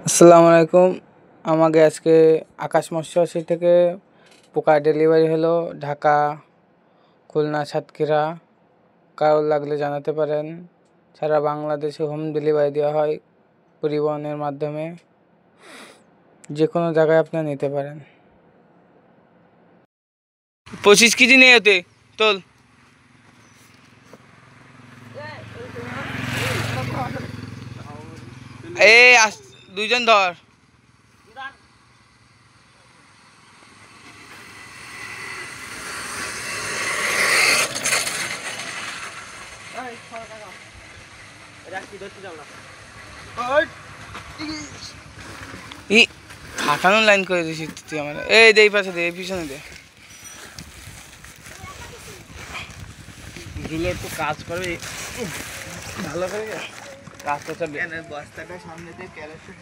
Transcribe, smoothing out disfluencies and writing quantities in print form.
আসসালামু আলাইকুম। আমাকে আজকে আকাশ মৎস্য থেকে পোকা ডেলিভারি হলো ঢাকা, খুলনা, সাতক্ষীরা। কারোর লাগলে জানাতে পারেন। সারা বাংলাদেশে হোম ডেলিভারি দেওয়া হয় পরিবহনের মাধ্যমে। যে কোনো জায়গায় আপনারা নিতে পারেন। 25 কেজি নিয়ে হতে তোল। দুইজন ধর। ফাটানোর লাইন করে দিছিস তুই আমার। এই দে, এই পাশে দে, এই পিছনে দে। রুলার তো কাজ করবে ভালো করে, রাস্তাটা বস্তাটা সামনে দিয়ে ক্যারেক্টার।